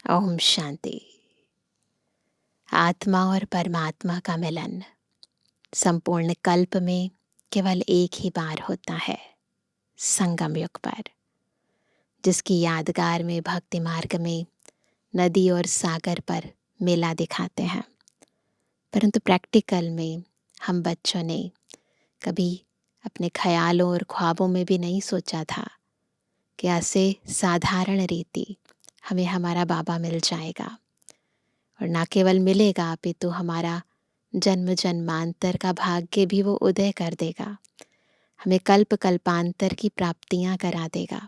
ओम शांति। आत्मा और परमात्मा का मिलन संपूर्ण कल्प में केवल एक ही बार होता है, संगम युग पर, जिसकी यादगार में भक्ति मार्ग में नदी और सागर पर मेला दिखाते हैं। परंतु प्रैक्टिकल में हम बच्चों ने कभी अपने ख्यालों और ख्वाबों में भी नहीं सोचा था कि ऐसे साधारण रीति हमें हमारा बाबा मिल जाएगा, और ना केवल मिलेगा अपितु हमारा जन्म जन्मांतर का भाग्य भी वो उदय कर देगा, हमें कल्प कल्पांतर की प्राप्तियां करा देगा।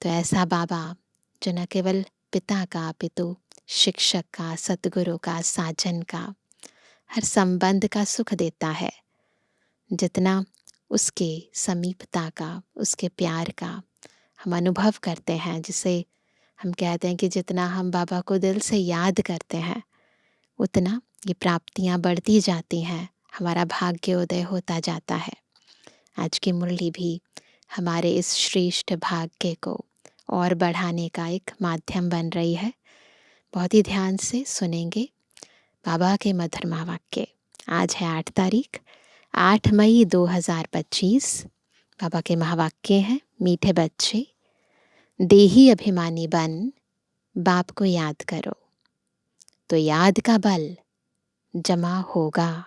तो ऐसा बाबा जो न केवल पिता का अपितु शिक्षक का, सतगुरु का, साजन का, हर संबंध का सुख देता है, जितना उसके समीपता का, उसके प्यार का हम अनुभव करते हैं, जिसे हम कहते हैं कि जितना हम बाबा को दिल से याद करते हैं उतना ये प्राप्तियां बढ़ती जाती हैं, हमारा भाग्य उदय होता जाता है। आज की मुरली भी हमारे इस श्रेष्ठ भाग्य को और बढ़ाने का एक माध्यम बन रही है। बहुत ही ध्यान से सुनेंगे बाबा के मधुरमा वाक्य। आज है 8 तारीख, 8 मई 2025। बाबा के महावाक्य हैं, मीठे बच्चे देही अभिमानी बन बाप को याद करो, तो याद का बल जमा होगा।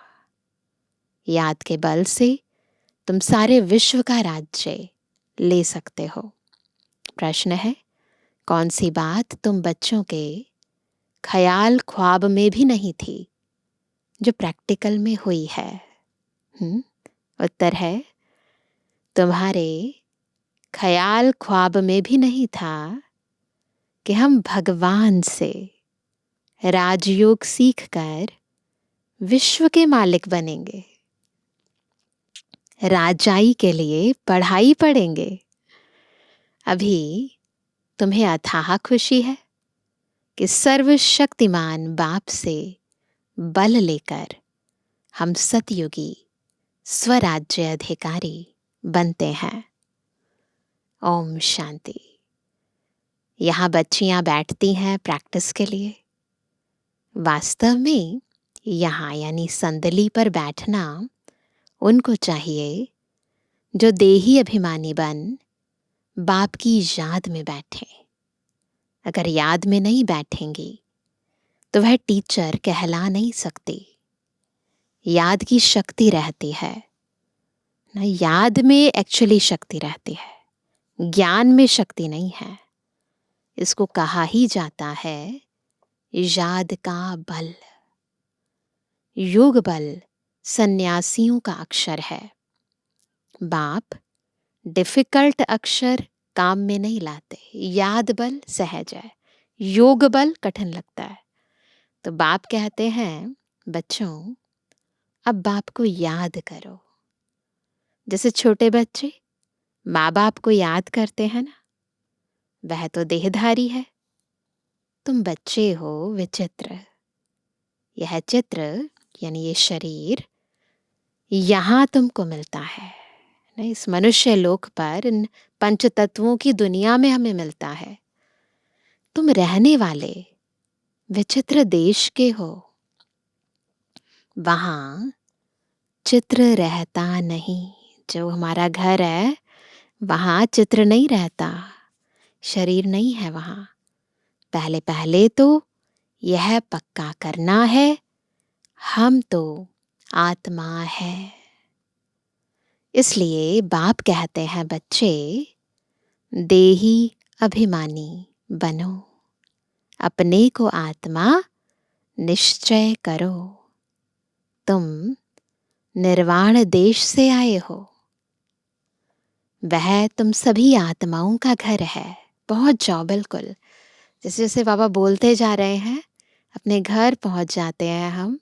याद के बल से तुम सारे विश्व का राज्य ले सकते हो। प्रश्न है, कौन सी बात तुम बच्चों के ख्याल ख्वाब में भी नहीं थी जो प्रैक्टिकल में हुई है? उत्तर है, तुम्हारे ख्याल ख्वाब में भी नहीं था कि हम भगवान से राजयोग सीखकर विश्व के मालिक बनेंगे, राजाई के लिए पढ़ाई पढ़ेंगे। अभी तुम्हें अथाह खुशी है कि सर्वशक्तिमान बाप से बल लेकर हम सतयुगी स्वराज्य अधिकारी बनते हैं। ओम शांति। यहाँ बच्चियां बैठती हैं प्रैक्टिस के लिए। वास्तव में यहाँ यानी संदली पर बैठना उनको चाहिए जो देही अभिमानी बन बाप की याद में बैठे। अगर याद में नहीं बैठेंगी तो वह टीचर कहला नहीं सकती। याद की शक्ति रहती है ना, याद में एक्चुअली शक्ति रहती है, ज्ञान में शक्ति नहीं है। इसको कहा ही जाता है याद का बल। योग बल सन्यासियों का अक्षर है। बाप डिफिकल्ट अक्षर काम में नहीं लाते। याद बल सहज है, योग बल कठिन लगता है। तो बाप कहते हैं, बच्चों अब बाप को याद करो। जैसे छोटे बच्चे माँ बाप को याद करते हैं ना, वह तो देहधारी है, तुम बच्चे हो विचित्र। यह चित्र यानी ये शरीर यहाँ तुमको मिलता है, इस मनुष्य लोक पर, इन पंच तत्वों की दुनिया में हमें मिलता है। तुम रहने वाले विचित्र देश के हो, वहां चित्र रहता नहीं। जो हमारा घर है वहां चित्र नहीं रहता, शरीर नहीं है वहां। पहले पहले तो यह पक्का करना है, हम तो आत्मा है। इसलिए बाप कहते हैं, बच्चे देही अभिमानी बनो, अपने को आत्मा निश्चय करो। तुम निर्वाण देश से आए हो, वह तुम सभी आत्माओं का घर है। पहुंच जाओ बिल्कुल। जैसे जैसे बाबा बोलते जा रहे हैं, अपने घर पहुंच जाते हैं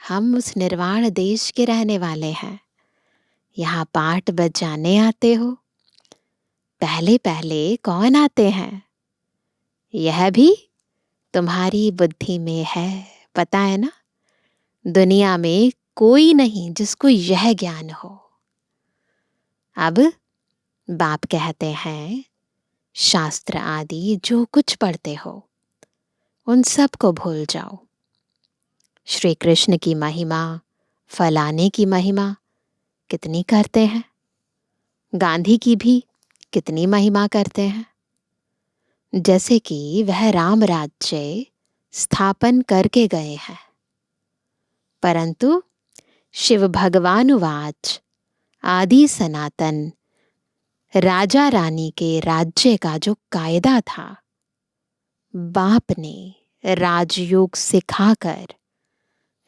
हम उस निर्वाण देश के रहने वाले हैं। यहाँ पाठ बजाने आते हो। पहले पहले कौन आते हैं, यह भी तुम्हारी बुद्धि में है। पता है ना, दुनिया में कोई नहीं जिसको यह ज्ञान हो। अब बाप कहते हैं, शास्त्र आदि जो कुछ पढ़ते हो उन सब को भूल जाओ। श्री कृष्ण की महिमा, फलाने की महिमा कितनी करते हैं, गांधी की भी कितनी महिमा करते हैं, जैसे कि वह राम राज्य स्थापन करके गए हैं। परंतु शिव भगवान उवाच, आदि सनातन राजा रानी के राज्य का जो कायदा था, बाप ने राजयोग सिखाकर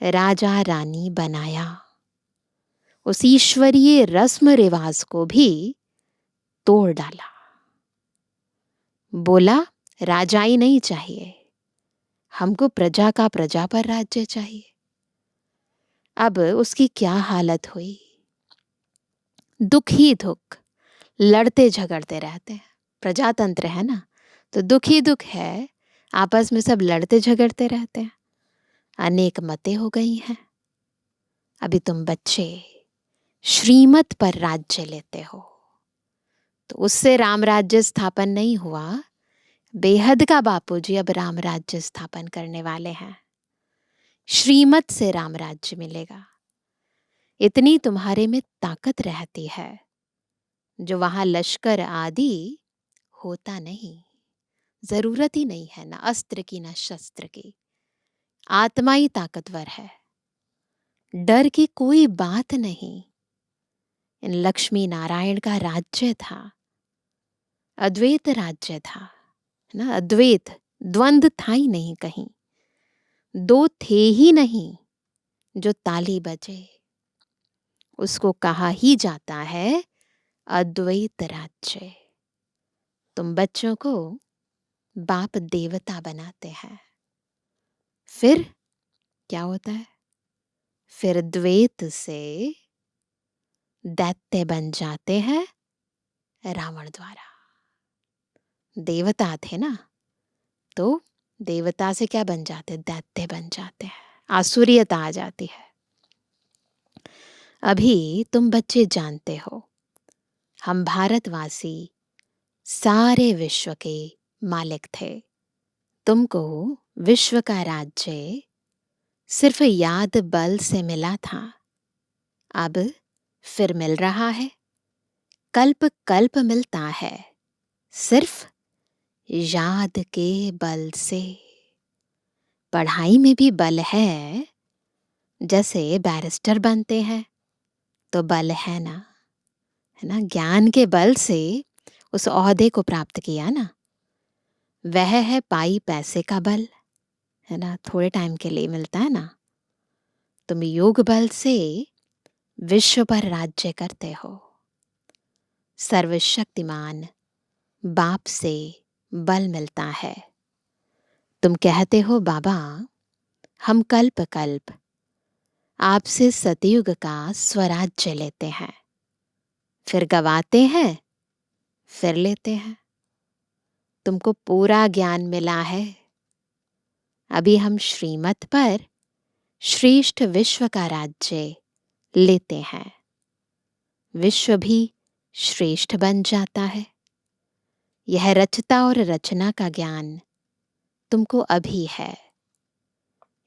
राजा रानी बनाया। उस ईश्वरीय रस्म रिवाज को भी तोड़ डाला। बोला राजाई नहीं चाहिए, हमको प्रजा का प्रजा पर राज्य चाहिए। अब उसकी क्या हालत हुई, दुख ही दुख, लड़ते झगड़ते रहते हैं। प्रजातंत्र है ना, तो दुख ही दुख है, आपस में सब लड़ते झगड़ते रहते हैं। अनेक मतें हो गई हैं। अभी तुम बच्चे श्रीमत पर राज्य लेते हो, तो उससे राम राज्य स्थापन नहीं हुआ। बेहद का बापूजी अब राम राज्य स्थापन करने वाले हैं। श्रीमत से राम राज्य मिलेगा। इतनी तुम्हारे में ताकत रहती है जो वहां लश्कर आदि होता नहीं। जरूरत ही नहीं है ना अस्त्र की ना शस्त्र की। आत्मा ही ताकतवर है, डर की कोई बात नहीं। इन लक्ष्मी नारायण का राज्य था, अद्वैत राज्य था, है ना। अद्वैत, द्वंद्व था ही नहीं कहीं, दो थे ही नहीं। जो ताली बजे उसको कहा ही जाता है अद्वैत राज्य। तुम बच्चों को बाप देवता बनाते हैं, फिर क्या होता है? फिर द्वैत से दैत्य बन जाते हैं रावण द्वारा। देवता थे ना, तो देवता से क्या बन जाते? दैत्य बन जाते हैं, आसुरियता आ जाती है। अभी तुम बच्चे जानते हो, हम भारतवासी सारे विश्व के मालिक थे। तुमको विश्व का राज्य सिर्फ याद बल से मिला था, अब फिर मिल रहा है। कल्प कल्प मिलता है सिर्फ याद के बल से। पढ़ाई में भी बल है, जैसे बैरिस्टर बनते हैं तो बल है ना, है ना। ज्ञान के बल से उस ओहदे को प्राप्त किया ना। वह है पाई पैसे का बल, है ना, थोड़े टाइम के लिए मिलता है ना। तुम योग बल से विश्व पर राज्य करते हो। सर्वशक्तिमान बाप से बल मिलता है। तुम कहते हो बाबा हम कल्प कल्प आपसे सतयुग का स्वराज्य लेते हैं, फिर गवाते हैं, फिर लेते हैं। तुमको पूरा ज्ञान मिला है। अभी हम श्रीमत पर श्रेष्ठ विश्व का राज्य लेते हैं। विश्व भी श्रेष्ठ बन जाता है। यह रचता और रचना का ज्ञान तुमको अभी है।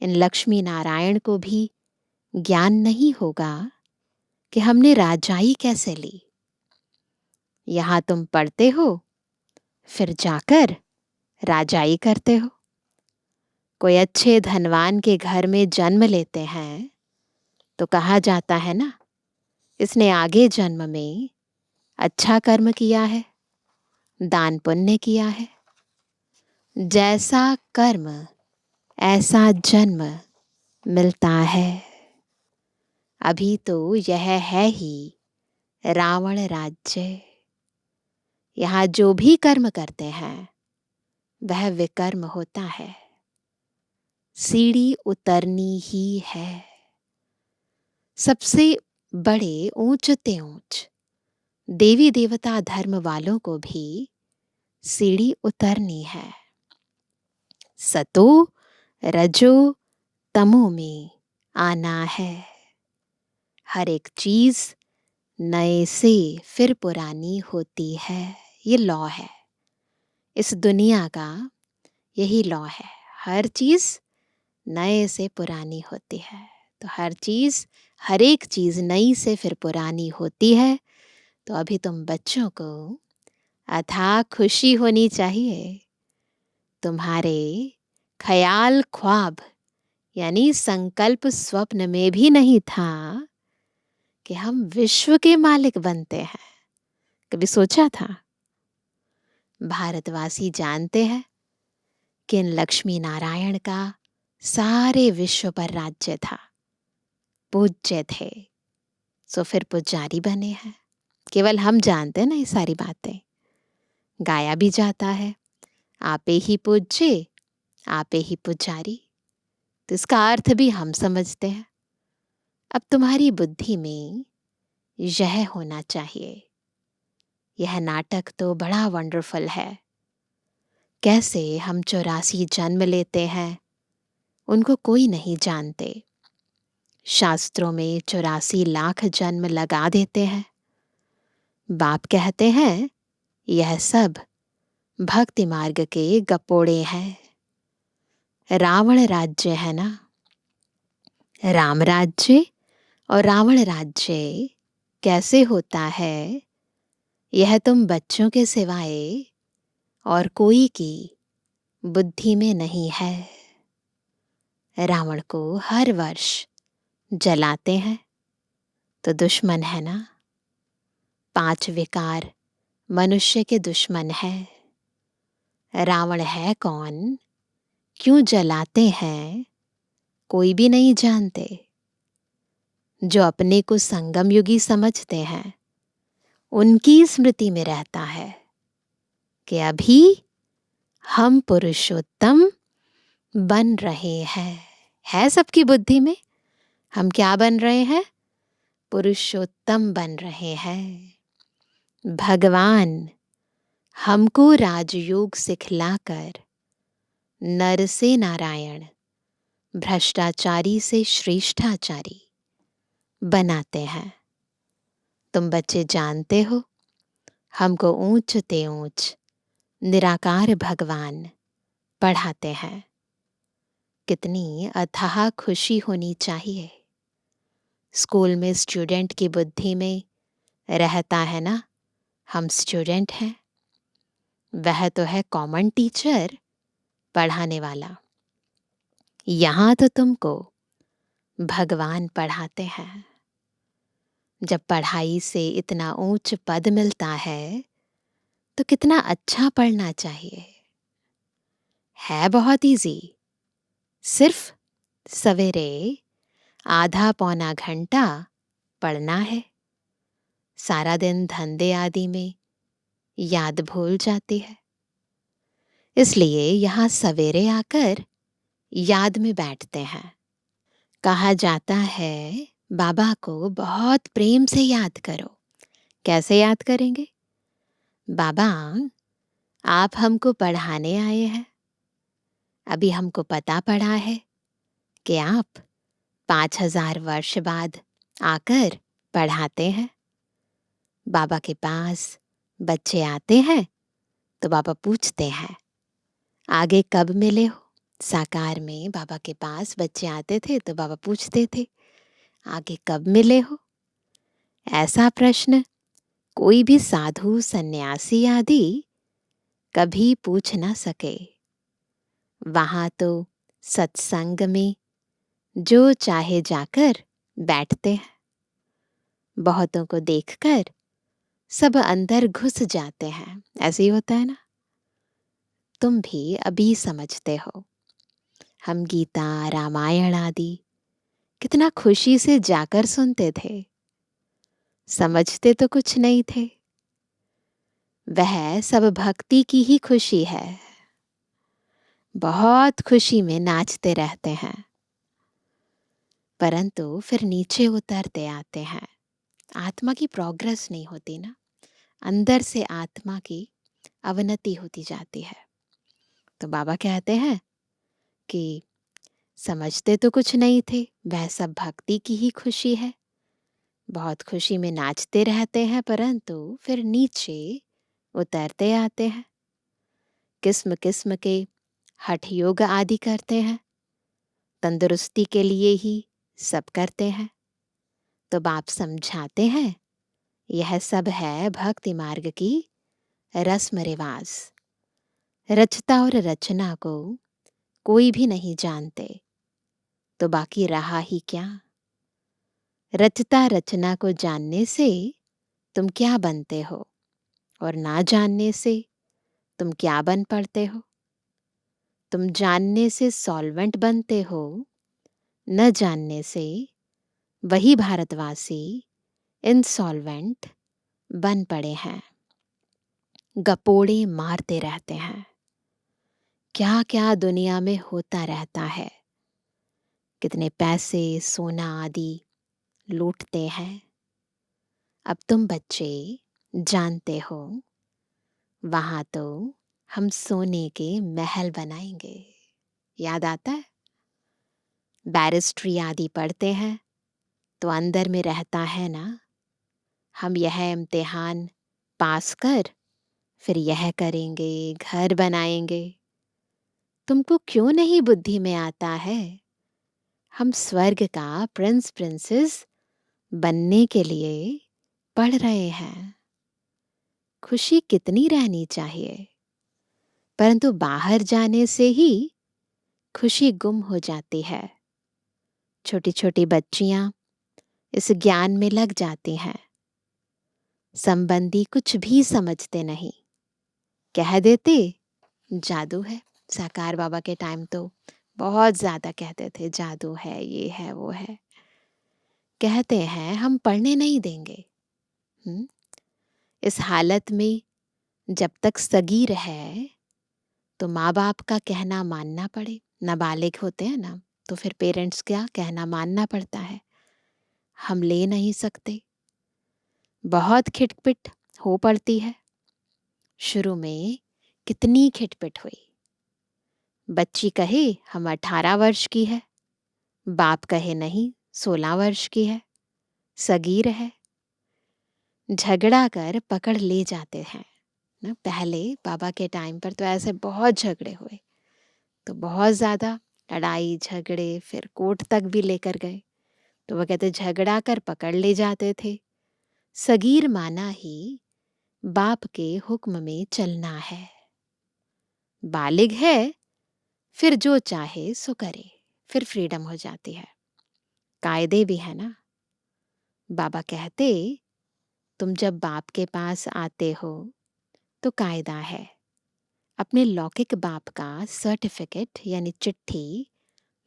इन लक्ष्मी नारायण को भी ज्ञान नहीं होगा कि हमने राजाई कैसे ली। यहां तुम पढ़ते हो, फिर जाकर राजाई करते हो। कोई अच्छे धनवान के घर में जन्म लेते हैं तो कहा जाता है ना, इसने आगे जन्म में अच्छा कर्म किया है, दान पुण्य किया है। जैसा कर्म ऐसा जन्म मिलता है। अभी तो यह है ही रावण राज्य। यहाँ जो भी कर्म करते हैं वह विकर्म होता है। सीढ़ी उतरनी ही है। सबसे बड़े ऊंचते ऊंच देवी देवता धर्म वालों को भी सीढ़ी उतरनी है। सतो रजो तमो में आना है। हर एक चीज नए से फिर पुरानी होती है। ये लॉ है इस दुनिया का, यही लॉ है। हर चीज़ नए से पुरानी होती है। तो हर एक चीज़ नई से फिर पुरानी होती है। तो अभी तुम बच्चों को अथाह खुशी होनी चाहिए। तुम्हारे ख़याल ख्वाब यानी संकल्प स्वप्न में भी नहीं था कि हम विश्व के मालिक बनते हैं। कभी सोचा था? भारतवासी जानते हैं कि इन लक्ष्मी नारायण का सारे विश्व पर राज्य था, पूज्य थे, सो फिर पुजारी बने हैं। केवल हम जानते हैं ना ये सारी बातें, गाया भी जाता है, आपे ही पूज्य आपे ही पुजारी। तो इसका अर्थ भी हम समझते हैं। अब तुम्हारी बुद्धि में यह होना चाहिए, यह नाटक तो बड़ा वंडरफुल है। कैसे हम 84 जन्म लेते हैं उनको कोई नहीं जानते। शास्त्रों में 84 लाख जन्म लगा देते हैं। बाप कहते हैं यह सब भक्ति मार्ग के गपोड़े हैं। रावण राज्य है ना, राम राज्य और रावण राज्य कैसे होता है यह तुम बच्चों के सिवाय और कोई की बुद्धि में नहीं है। रावण को हर वर्ष जलाते हैं तो दुश्मन है ना। 5 विकार मनुष्य के दुश्मन है। रावण है कौन, क्यों जलाते हैं, कोई भी नहीं जानते। जो अपने को संगम युगी समझते हैं उनकी स्मृति में रहता है कि अभी हम पुरुषोत्तम बन रहे हैं। है सबकी बुद्धि में हम क्या बन रहे हैं, पुरुषोत्तम बन रहे हैं। भगवान हमको राजयोग सिखलाकर नर से नारायण, भ्रष्टाचारी से श्रेष्ठाचारी बनाते हैं। तुम बच्चे जानते हो हमको ऊंच ते ऊंच निराकार भगवान पढ़ाते हैं। कितनी अथाह खुशी होनी चाहिए। स्कूल में स्टूडेंट की बुद्धि में रहता है ना, हम स्टूडेंट हैं, वह तो है कॉमन टीचर पढ़ाने वाला। यहाँ तो तुमको भगवान पढ़ाते हैं। जब पढ़ाई से इतना ऊंच पद मिलता है तो कितना अच्छा पढ़ना चाहिए। है बहुत इजी, सिर्फ सवेरे आधा पौना घंटा पढ़ना है। सारा दिन धंधे आदि में याद भूल जाती है, इसलिए यहाँ सवेरे आकर याद में बैठते हैं। कहा जाता है बाबा को बहुत प्रेम से याद करो। कैसे याद करेंगे? बाबा आप हमको पढ़ाने आए हैं, अभी हमको पता पड़ा है कि आप 5000 वर्ष बाद आकर पढ़ाते हैं। बाबा के पास बच्चे आते हैं तो बाबा पूछते हैं आगे कब मिले हो। साकार में बाबा के पास बच्चे आते थे तो बाबा पूछते थे आगे कब मिले हो। ऐसा प्रश्न कोई भी साधु सन्यासी आदि कभी पूछ ना सके। वहां तो सत्संग में जो चाहे जाकर बैठते हैं। बहुतों को देखकर सब अंदर घुस जाते हैं। ऐसे ही होता है ना। तुम भी अभी समझते हो। हम गीता रामायण आदि कितना खुशी से जाकर सुनते थे, समझते तो कुछ नहीं थे। वह सब भक्ति की ही खुशी है। बहुत खुशी में नाचते रहते हैं, परंतु फिर नीचे उतरते आते हैं। आत्मा की प्रोग्रेस नहीं होती ना, अंदर से आत्मा की अवनति होती जाती है। तो बाबा कहते हैं कि समझते तो कुछ नहीं थे, वह सब भक्ति की ही खुशी है। बहुत खुशी में नाचते रहते हैं, परंतु फिर नीचे उतरते आते हैं। किस्म किस्म के हठ योग आदि करते हैं, तंदुरुस्ती के लिए ही सब करते हैं। तो बाप समझाते हैं यह सब है भक्ति मार्ग की रस्म रिवाज। रचता और रचना को कोई भी नहीं जानते, तो बाकी रहा ही क्या। रचता रचना को जानने से तुम क्या बनते हो, और ना जानने से तुम क्या बन पड़ते हो। तुम जानने से सॉल्वेंट बनते हो, न जानने से वही भारतवासी इनसॉल्वेंट बन पड़े हैं। गपोड़े मारते रहते हैं। क्या क्या दुनिया में होता रहता है। कितने पैसे सोना आदि लूटते हैं। अब तुम बच्चे जानते हो, वहां तो हम सोने के महल बनाएंगे। याद आता है? बैरिस्ट्री आदि पढ़ते हैं तो अंदर में रहता है ना, हम यह इम्तिहान पास कर फिर यह करेंगे, घर बनाएंगे। तुमको क्यों नहीं बुद्धि में आता है, हम स्वर्ग का प्रिंस प्रिंसेस बनने के लिए पढ़ रहे हैं। खुशी कितनी रहनी चाहिए, परंतु बाहर जाने से ही खुशी गुम हो जाती है। छोटी छोटी बच्चियां इस ज्ञान में लग जाती हैं। संबंधी कुछ भी समझते नहीं, कह देते जादू है। साकार बाबा के टाइम तो बहुत ज्यादा कहते थे जादू है, ये है, वो है। कहते हैं हम पढ़ने नहीं देंगे। इस हालत में जब तक सगीर है तो माँ बाप का कहना मानना पड़े। नाबालिग होते हैं ना, तो फिर पेरेंट्स क्या कहना मानना पड़ता है। हम ले नहीं सकते। बहुत खिटपिट हो पड़ती है। शुरू में कितनी खिटपिट हुई। बच्ची कहे हम 18 वर्ष की है, बाप कहे नहीं 16 वर्ष की है, सगीर है। झगड़ा कर पकड़ ले जाते हैं ना। पहले बाबा के टाइम पर तो ऐसे बहुत झगड़े हुए, तो बहुत ज़्यादा लड़ाई झगड़े, फिर कोर्ट तक भी लेकर गए। तो वह कहते झगड़ा कर पकड़ ले जाते थे। सगीर माना ही बाप के हुक्म में चलना है। बालिग है फिर जो चाहे सो करे, फिर फ्रीडम हो जाती है। कायदे भी है ना। बाबा कहते तुम जब बाप के पास आते हो तो कायदा है, अपने लौकिक बाप का सर्टिफिकेट यानी चिट्ठी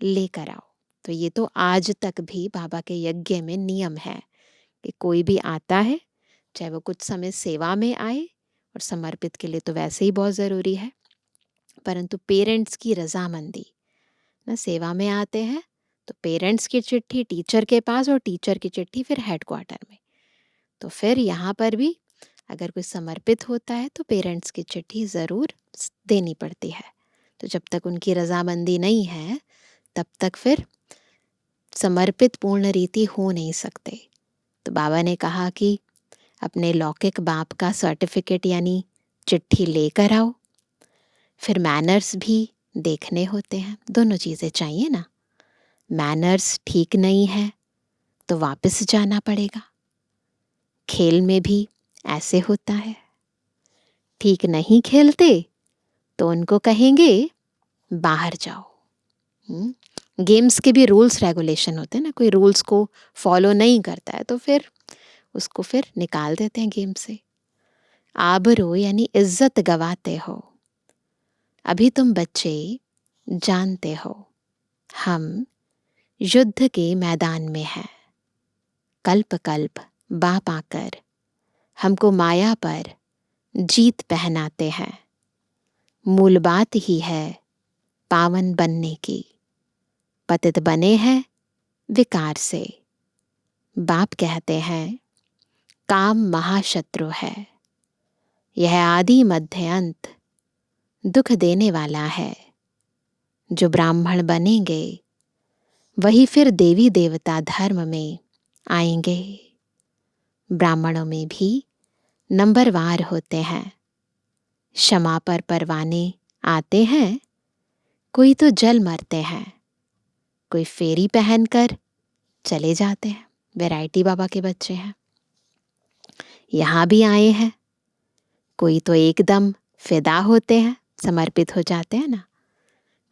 लेकर आओ। तो ये तो आज तक भी बाबा के यज्ञ में नियम है कि कोई भी आता है, चाहे वो कुछ समय सेवा में आए, और समर्पित के लिए तो वैसे ही बहुत ज़रूरी है, परंतु पेरेंट्स की रजामंदी ना। सेवा में आते हैं तो पेरेंट्स की चिट्ठी टीचर के पास, और टीचर की चिट्ठी फिर हेडक्वार्टर में। तो फिर यहाँ पर भी अगर कोई समर्पित होता है तो पेरेंट्स की चिट्ठी ज़रूर देनी पड़ती है। तो जब तक उनकी रजामंदी नहीं है तब तक फिर समर्पित पूर्ण रीति हो नहीं सकते। तो बाबा ने कहा कि अपने लौकिक बाप का सर्टिफिकेट यानी चिट्ठी लेकर आओ। फिर मैनर्स भी देखने होते हैं, दोनों चीज़ें चाहिए ना। मैनर्स ठीक नहीं है तो वापस जाना पड़ेगा। खेल में भी ऐसे होता है, ठीक नहीं खेलते तो उनको कहेंगे बाहर जाओ। गेम्स के भी रूल्स रेगुलेशन होते हैं ना। कोई रूल्स को फॉलो नहीं करता है तो फिर उसको फिर निकाल देते हैं गेम से। आबरू यानी इज्जत गवाते हो। अभी तुम बच्चे जानते हो हम युद्ध के मैदान में हैं। कल्प कल्प बाप आकर हमको माया पर जीत पहनाते हैं। मूल बात ही है पावन बनने की। पतित बने हैं विकार से। बाप कहते हैं काम महाशत्रु है, यह आदि मध्य अंत दुख देने वाला है। जो ब्राह्मण बनेंगे वही फिर देवी देवता धर्म में आएंगे। ब्राह्मणों में भी नंबरवार होते हैं। क्षमा पर परवाने आते हैं कोई तो जल मरते हैं, कोई फेरी पहनकर चले जाते हैं। वैरायटी बाबा के बच्चे हैं, यहाँ भी आए हैं। कोई तो एकदम फिदा होते हैं, समर्पित हो जाते हैं ना।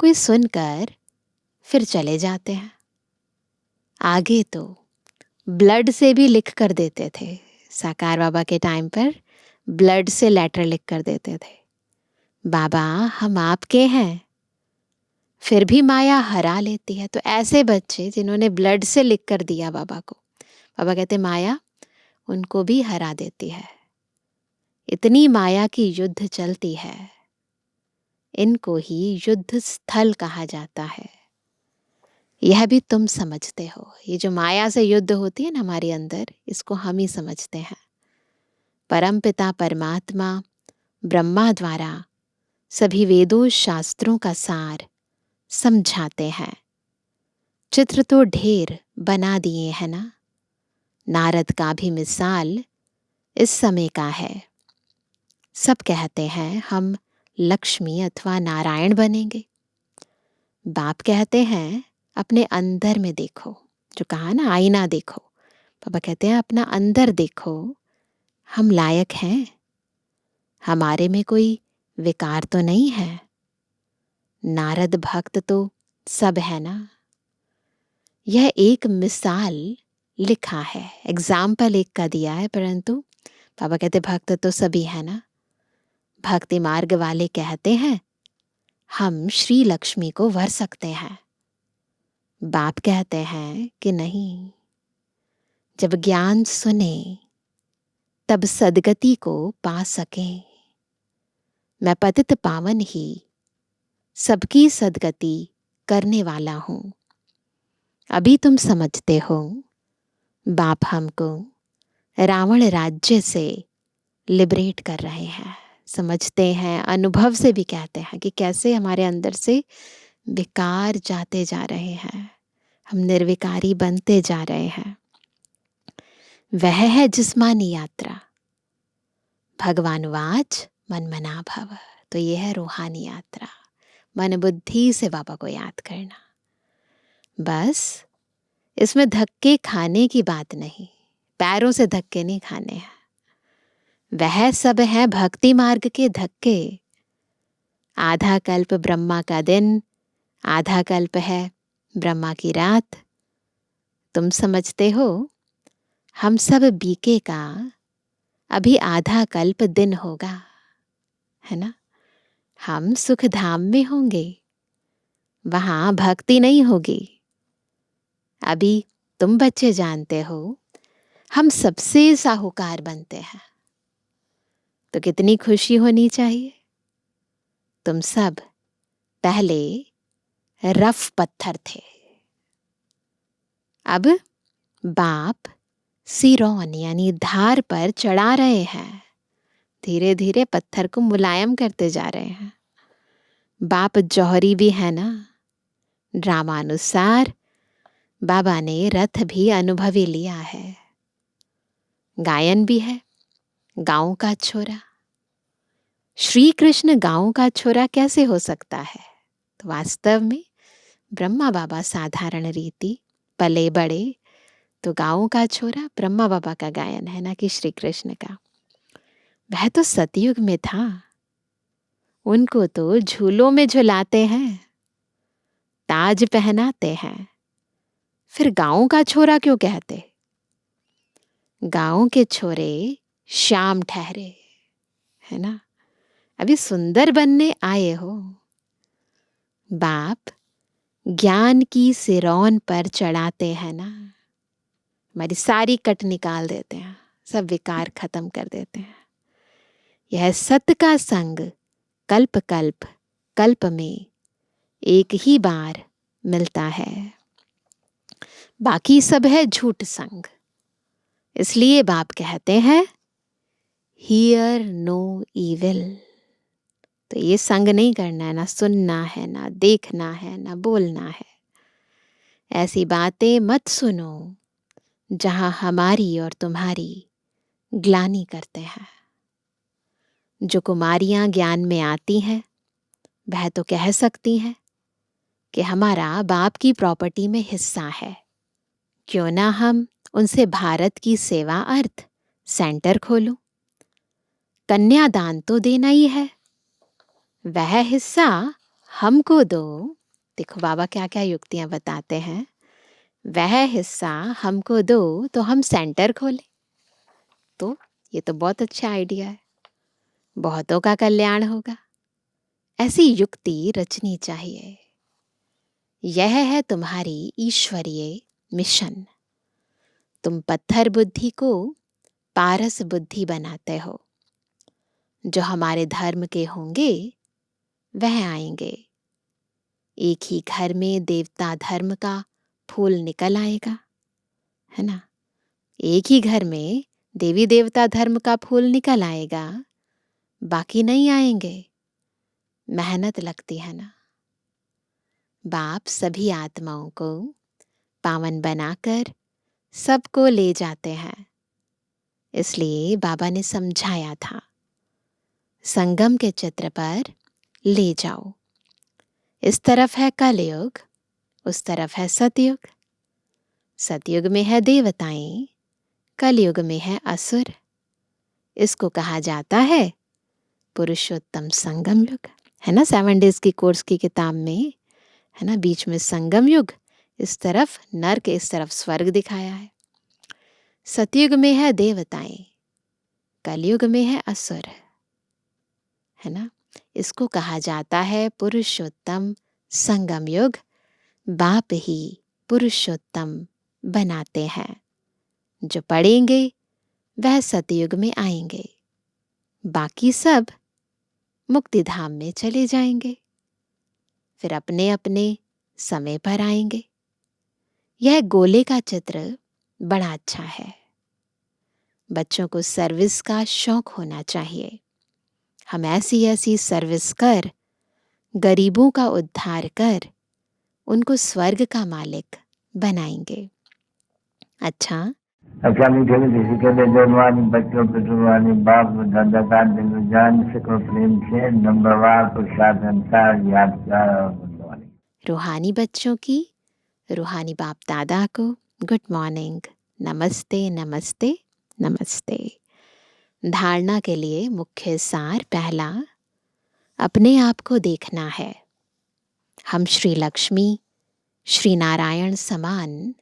कोई सुनकर फिर चले जाते हैं। आगे तो ब्लड से भी लिख कर देते थे। साकार बाबा के टाइम पर ब्लड से लेटर लिख कर देते थे, बाबा हम आपके हैं। फिर भी माया हरा लेती है। तो ऐसे बच्चे जिन्होंने ब्लड से लिख कर दिया बाबा को, बाबा कहते माया उनको भी हरा देती है। इतनी माया की युद्ध चलती है, इनको ही युद्ध स्थल कहा जाता है। यह भी तुम समझते हो। ये जो माया से युद्ध होती है ना हमारे अंदर, इसको हम ही समझते हैं। परमपिता परमात्मा ब्रह्मा द्वारा सभी वेदों शास्त्रों का सार समझाते हैं। चित्र तो ढेर बना दिए हैं ना। नारद का भी मिसाल इस समय का है। सब कहते हैं हम लक्ष्मी अथवा नारायण बनेंगे। बाप कहते हैं अपने अंदर में देखो, जो कहा ना आईना देखो। पापा कहते हैं अपना अंदर देखो, हम लायक हैं, हमारे में कोई विकार तो नहीं है। नारद भक्त तो सब है ना। यह एक मिसाल लिखा है, एग्जाम्पल एक का दिया है, परंतु पापा कहते भक्त तो सभी है ना। भक्ति मार्ग वाले कहते हैं हम श्री लक्ष्मी को वर सकते हैं। बाप कहते हैं कि नहीं, जब ज्ञान सुने तब सदगति को पा सकें। मैं पतित पावन ही सबकी सदगति करने वाला हूं। अभी तुम समझते हो बाप हमको रावण राज्य से लिबरेट कर रहे हैं। समझते हैं, अनुभव से भी कहते हैं कि कैसे हमारे अंदर से विकार जाते जा रहे हैं, हम निर्विकारी बनते जा रहे हैं। वह है जिस्मानी यात्रा। भगवान वाच मन मना भव। तो यह है रूहानी यात्रा, मन बुद्धि से बाबा को याद करना। बस इसमें धक्के खाने की बात नहीं, पैरों से धक्के नहीं खाने हैं। वह सब है भक्ति मार्ग के धक्के। आधा कल्प ब्रह्मा का दिन, आधा कल्प है ब्रह्मा की रात। तुम समझते हो हम सब बीके का अभी आधा कल्प दिन होगा, है ना। हम सुख धाम में होंगे, वहां भक्ति नहीं होगी। अभी तुम बच्चे जानते हो हम सबसे साहूकार बनते हैं, तो कितनी खुशी होनी चाहिए। तुम सब पहले रफ पत्थर थे, अब बाप सिरौन यानी धार पर चढ़ा रहे हैं। धीरे धीरे पत्थर को मुलायम करते जा रहे हैं। बाप जौहरी भी है ना। ड्रामानुसार बाबा ने रथ भी अनुभवी लिया है। गायन भी है, गांव का छोरा। श्री कृष्ण गांव का छोरा कैसे हो सकता है। तो वास्तव में ब्रह्मा बाबा साधारण रीति पले बड़े, तो गांव का छोरा ब्रह्मा बाबा का गायन है ना कि श्री कृष्ण का। वह तो सतयुग में था, उनको तो झूलों में झुलाते हैं, ताज पहनाते हैं। फिर गांव का छोरा क्यों कहते। गांव के छोरे श्याम ठहरे, है ना। अभी सुंदर बनने आए हो। बाप ज्ञान की सिरौन पर चढ़ाते हैं ना, हमारी सारी कट निकाल देते हैं, सब विकार खत्म कर देते हैं। यह सत्य का संग कल्प कल्प कल्प में एक ही बार मिलता है, बाकी सब है झूठ संग। इसलिए बाप कहते हैं हियर नो इविल। तो ये संग नहीं करना है, ना सुनना है, ना देखना है, ना बोलना है। ऐसी बातें मत सुनो जहां हमारी और तुम्हारी ग्लानि करते हैं। जो कुमारियां ज्ञान में आती हैं वह तो कह सकती हैं कि हमारा बाप की प्रॉपर्टी में हिस्सा है, क्यों ना हम उनसे भारत की सेवा अर्थ सेंटर खोलो। कन्यादान तो देना ही है, वह हिस्सा हमको दो। देखो बाबा क्या क्या युक्तियां बताते हैं। वह हिस्सा हमको दो तो हम सेंटर खोले। तो ये तो बहुत अच्छा आइडिया है, बहुतों का कल्याण होगा। ऐसी युक्ति रचनी चाहिए। यह है तुम्हारी ईश्वरीय मिशन। तुम पत्थर बुद्धि को पारस बुद्धि बनाते हो। जो हमारे धर्म के होंगे वह आएंगे। एक ही घर में देवता धर्म का फूल निकल आएगा, है ना। एक ही घर में देवी देवता धर्म का फूल निकल आएगा, बाकी नहीं आएंगे। मेहनत लगती है ना। बाप सभी आत्माओं को पावन बनाकर सबको ले जाते हैं। इसलिए बाबा ने समझाया था, संगम के चित्र पर ले जाओ। इस तरफ है कलयुग, उस तरफ है सतयुग। सतयुग में है देवताएं, कलयुग में है असुर। इसको कहा जाता है पुरुषोत्तम संगम युग, है ना। 7 डेज की कोर्स की किताब में, है ना, बीच में संगम युग, इस तरफ नर्क, इस तरफ स्वर्ग दिखाया है। सतयुग में है देवताएं, कलयुग में है असुर, है ना। इसको कहा जाता है पुरुषोत्तम संगम युग। बाप ही पुरुषोत्तम बनाते हैं। जो पढ़ेंगे वह सतयुग में आएंगे, बाकी सब मुक्ति धाम में चले जाएंगे, फिर अपने अपने समय पर आएंगे। यह गोले का चित्र बड़ा अच्छा है। बच्चों को सर्विस का शौक होना चाहिए। हम ऐसी ऐसी सर्विस कर, गरीबों का उद्धार कर, उनको स्वर्ग का मालिक बनाएंगे। अच्छा मीठे मीठे के जन्मानी बच्चों पे जुर्मानी बाप दादा का दिल जान सको प्रेम से नंबरवार पुरुषार्थ अनुसार याद क्या रूहानी बच्चों की रूहानी बाप दादा को गुड मॉर्निंग, नमस्ते नमस्ते नमस्ते। धारणा के लिए मुख्य सार पहला, अपने आप को देखना है। हम श्री लक्ष्मी, श्री नारायण समान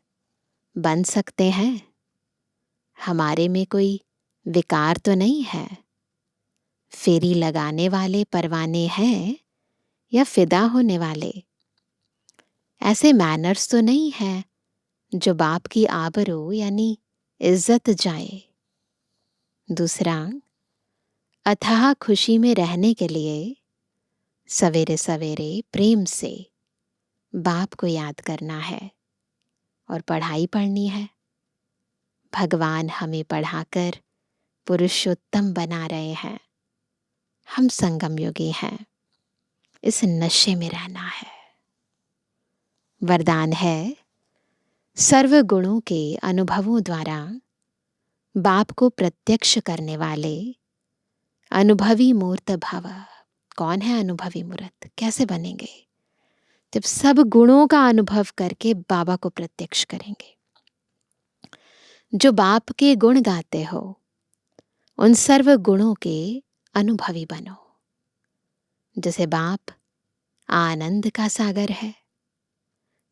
बन सकते हैं। हमारे में कोई विकार तो नहीं है। फेरी लगाने वाले परवाने हैं या फिदा होने वाले। ऐसे मैनर्स तो नहीं है जो बाप की आबरू यानी इज्जत जाए। दूसरा, अथाह खुशी में रहने के लिए सवेरे सवेरे प्रेम से बाप को याद करना है और पढ़ाई पढ़नी है। भगवान हमें पढ़ाकर पुरुषोत्तम बना रहे हैं। हम संगम योगी हैं, इस नशे में रहना है। वरदान है, सर्व गुणों के अनुभवों द्वारा बाप को प्रत्यक्ष करने वाले अनुभवी मूर्त भव। कौन है अनुभवी मूर्त? कैसे बनेंगे? जब सब गुणों का अनुभव करके बाबा को प्रत्यक्ष करेंगे। जो बाप के गुण गाते हो, उन सर्व गुणों के अनुभवी बनो। जैसे बाप आनंद का सागर है,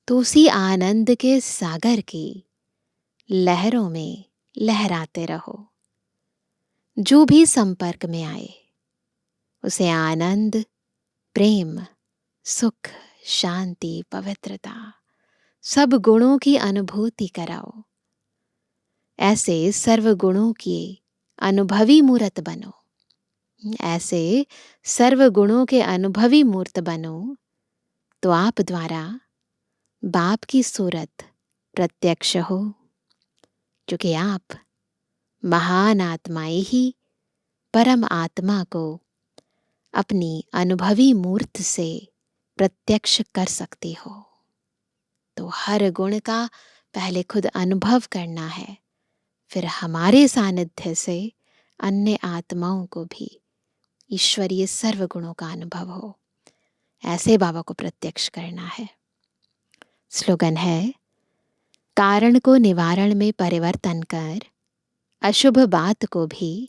तो उसी आनंद के सागर की लहरों में लहराते रहो। जो भी संपर्क में आए उसे आनंद, प्रेम, सुख, शांति, पवित्रता, सब गुणों की अनुभूति कराओ। ऐसे सर्व गुणों की अनुभवी मूर्त बनो। ऐसे सर्व गुणों के अनुभवी मूर्त बनो तो आप द्वारा बाप की सूरत प्रत्यक्ष हो। क्योंकि आप महान आत्माएं ही परम आत्मा को अपनी अनुभवी मूर्त से प्रत्यक्ष कर सकती हो। तो हर गुण का पहले खुद अनुभव करना है, फिर हमारे सानिध्य से अन्य आत्माओं को भी ईश्वरीय सर्व गुणों का अनुभव हो। ऐसे बाबा को प्रत्यक्ष करना है। स्लोगन है, कारण को निवारण में परिवर्तन कर, अशुभ बात को भी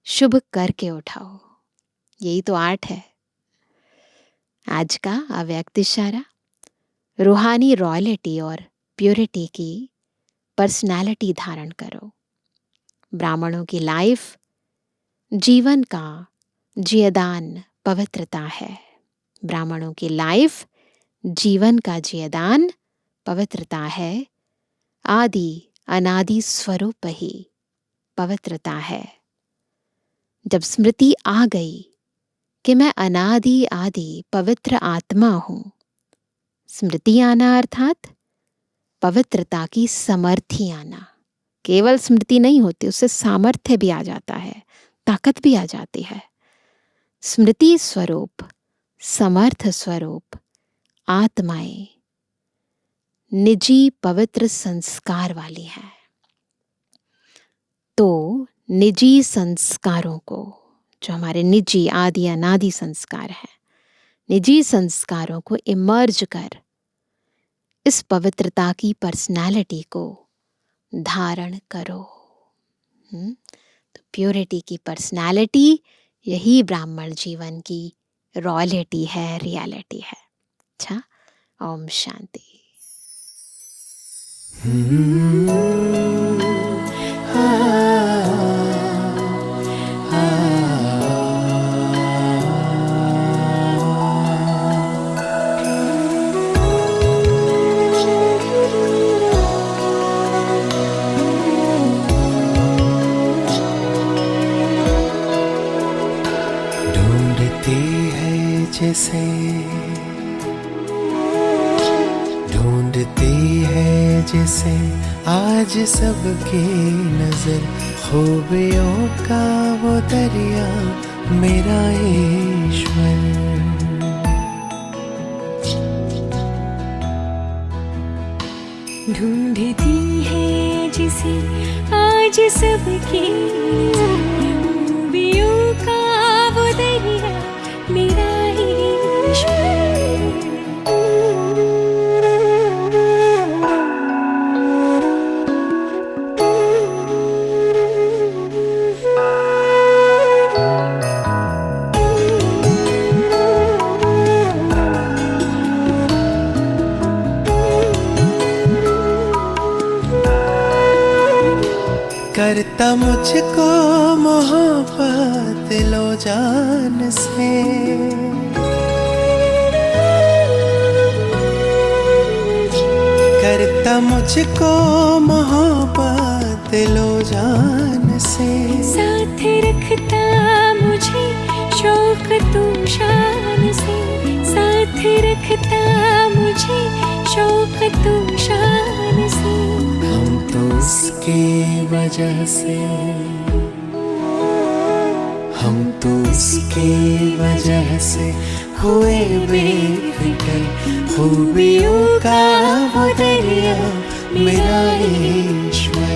शुभ करके उठाओ। यही तो आर्ट है। आज का अव्यक्त इशारा, रूहानी रॉयल्टी और प्योरिटी की पर्सनालिटी धारण करो। ब्राह्मणों की लाइफ जीवन का जियदान पवित्रता है। ब्राह्मणों की लाइफ जीवन का जियदान पवित्रता है। आदि अनादि स्वरूप ही पवित्रता है। जब स्मृति आ गई कि मैं अनादि आदि पवित्र आत्मा हूं, स्मृति आना अर्थात पवित्रता की समर्थी आना। केवल स्मृति नहीं होती, उससे सामर्थ्य भी आ जाता है, ताकत भी आ जाती है। स्मृति स्वरूप, समर्थ स्वरूप आत्माएं निजी पवित्र संस्कार वाली हैं। तो निजी संस्कारों को, जो हमारे निजी आदि अनादि संस्कार हैं, निजी संस्कारों को इमर्ज कर इस पवित्रता की पर्सनालिटी को धारण करो। तो प्योरिटी की पर्सनालिटी, यही ब्राह्मण जीवन की रॉयल्टी है, रियलिटी है। अच्छा, ओम शांति। जिसे ढूंढती है, जिसे आज सबकी नजर, खूबियों का वो दरिया मेरा ईश्वर। ढूंढती है जिसे आज सबकी नजर, खूबियों का वो दरिया मेरा करता मुझको मोहब्बत लो जान से, करता मुझको मोहब्बत लो जान से, साथ रखता मुझे शौक तू शान से, साथ रखता मुझे शौक तू शान से। हम तो उसकी वजह से, हम तो उसकी वजह से हुए बेफिक्र, खूबियों का वो दरिया मेरा ईश्वर।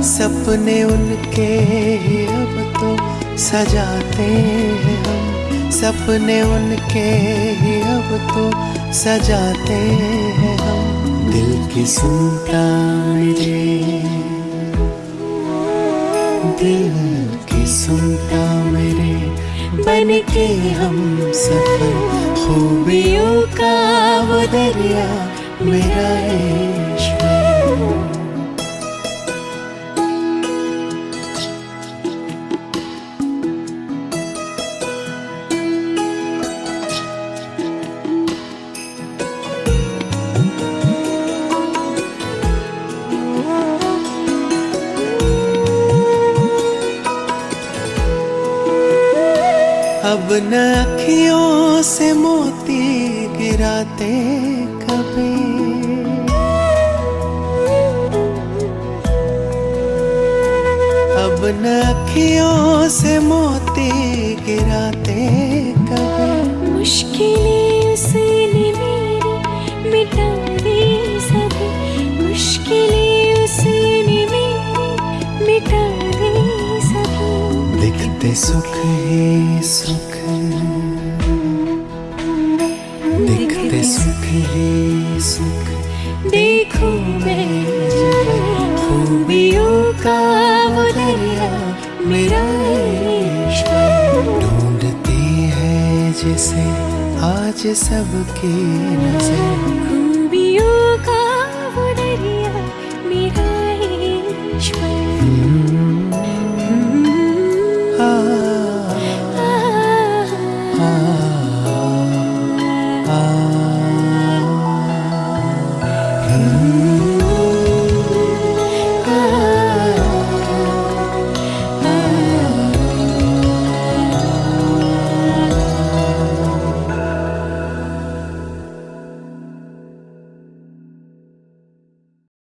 सपने उनके ही अब तो सजाते हैं हम, सपने उनके ही अब तो सजाते हैं हम। दिल की सुनता मेरे, दिल की सुनता मेरे, बन के हम सफर, खूबियों का वो दरिया मेरा ईश्वर। अब न अखियों से मोती गिराते कभी, अब न अखियों से मोती गिराते कभी। मुश्किलें उसने मेरी मिटा दी सभी, मुश्किलें उसने मेरी मिटा दी सभी। दिखते सुख ही सुख, दिखते सुख ही सुख, देखूं मैं खूबियों का वो दरिया मेरा इश्क, ढूंढती है जिसे आज सबकी नजर।